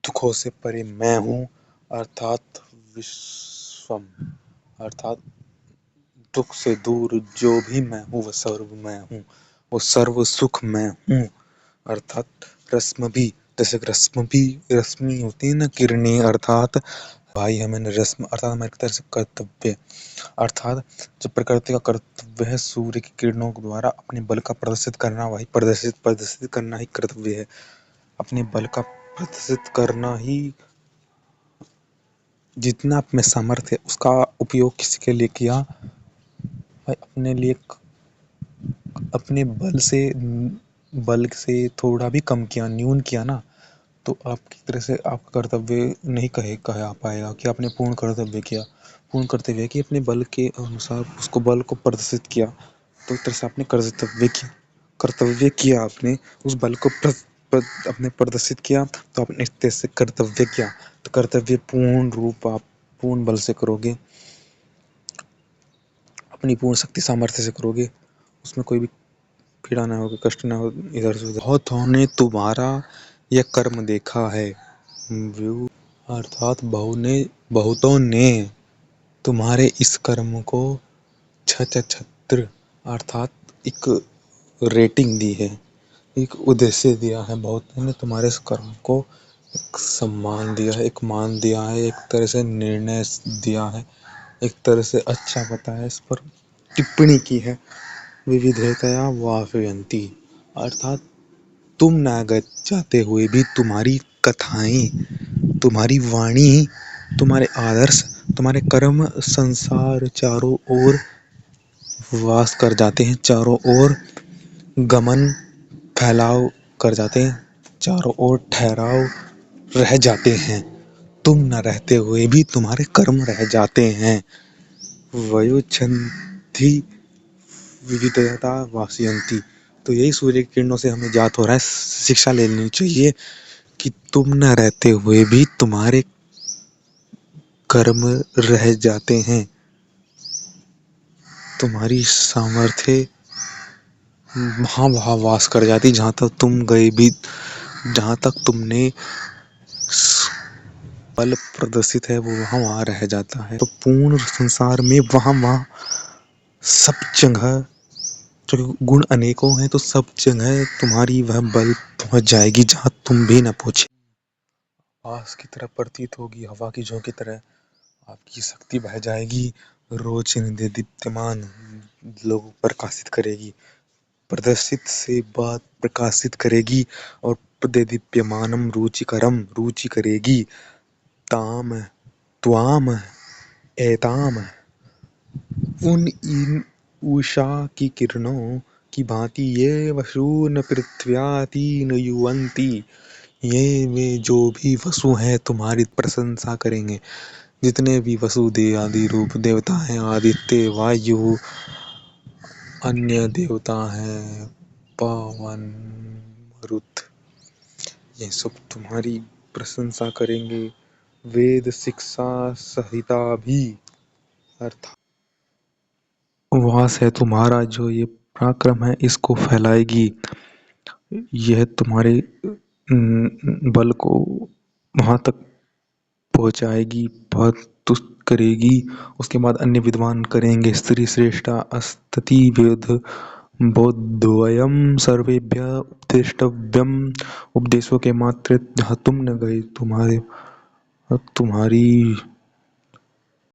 दुखों से परे मैं हूँ, अर्थात विश्वम, अर्थात दुख से दूर जो भी मैं हूँ वह सर्व मैं हूँ, वो सर्व सुख मैं हूँ। अर्थात रश्मि भी, जैसे रश्मि होती है ना, किरणें, अर्थात भाई हमें रश्मि अर्थात हमारे तरफ से कर्तव्य, अर्थात जो प्रकृति का कर्तव्य है सूर्य की किरणों के द्वारा अपने बल का प्रदर्शित करना, वही प्रदर्शित करना ही कर्तव्य है। अपने बल का प्रदर्शित करना ही, जितना आप में सामर्थ्य है उसका उपयोग किसी के लिए किया, भाई अपने लिए, अपने बल से थोड़ा भी कम किया, न्यून किया ना, तो आपकी तरह से आपका कर्तव्य नहीं कहा पाएगा कि आपने पूर्ण कर्तव्य किया। पूर्ण कर्तव्य कि अपने बल के अनुसार उसको बल को प्रदर्शित किया, तो एक तरह से आपने कर्तव्य किया आपने उस बल को अपने प्रदर्शित किया, तो आपने इस तरह से कर्तव्य किया। तो कर्तव्य पूर्ण रूप आप पूर्ण बल से करोगे, अपनी पूर्ण शक्ति सामर्थ्य से करोगे, उसमें कोई भी पीड़ा ना होगी, कष्ट ना हो इधर से उधर। बहुतों ने तुम्हारा यह कर्म देखा है, व्यू अर्थात बहुतों ने तुम्हारे इस कर्म को छत्र अर्थात एक रेटिंग दी है, एक उद्देश्य दिया है। बहुतों ने तुम्हारे इस कर्म को एक सम्मान दिया है, एक मान दिया है, एक तरह से निर्णय दिया है, एक तरह से अच्छा बताया, इस पर टिप्पणी की है। विविधतया वापयन्ति अर्थात तुम न चाहते हुए भी तुम्हारी कथाएं, तुम्हारी वाणी, तुम्हारे आदर्श, तुम्हारे कर्म संसार चारों ओर वास कर जाते हैं, चारों ओर गमन फैलाव कर जाते हैं, चारों ओर ठहराव रह जाते हैं। तुम न रहते हुए भी तुम्हारे कर्म रह जाते हैं। वयोच्छन्ति विविधता वासयन्ति, तो यही सूर्य की किरणों से हमें ज्ञात हो रहा है, शिक्षा ले लेनी चाहिए कि तुम न रहते हुए भी तुम्हारे कर्म रह जाते हैं। तुम्हारी सामर्थ्य वहाँ वास कर जाती जहाँ तक तुम गए भी, जहाँ तक तुमने बल प्रदर्शित है वो वहाँ रह जाता है। तो पूर्ण संसार में वहाँ सब जगह, जो गुण अनेकों हैं, तो सब जगह तुम्हारी वह बल पहुँच जाएगी जहाँ तुम भी न पहुँचे। आकाश की तरह प्रतीत होगी, हवा की झोंके की तरह आपकी शक्ति बह जाएगी, रोशनी दीप्यमान लोग प्रकाशित करेगी, प्रदर्शित से बात प्रकाशित करेगी, और दीप्यमानम रुचिकरम रुचि करेगी। ताम त्वाम एताम उन इन उषा की किरणों की भांति ये वसून पृथ्व्यातीन युवंती, ये वे जो भी वसु हैं तुम्हारी प्रशंसा करेंगे। जितने भी वसु आदि रूप देवता हैं, आदित्य वायु, अन्य देवता हैं, पवन मरुत, ये सब तुम्हारी प्रशंसा करेंगे। वेद शिक्षा संहिता भी अर्थात वास है तुम्हारा, जो ये पराक्रम है इसको फैलाएगी, यह तुम्हारे बल को वहां तक पहुंचाएगी, बहुत तुष्ट करेगी। उसके बाद अन्य विद्वान करेंगे, स्त्री श्रेष्ठा अस्तति वेद बोधवयम सर्वेभ्य उपदेष्टव्यम, उपदेशों के मात्र जहाँ तुम न गए, तुम्हारी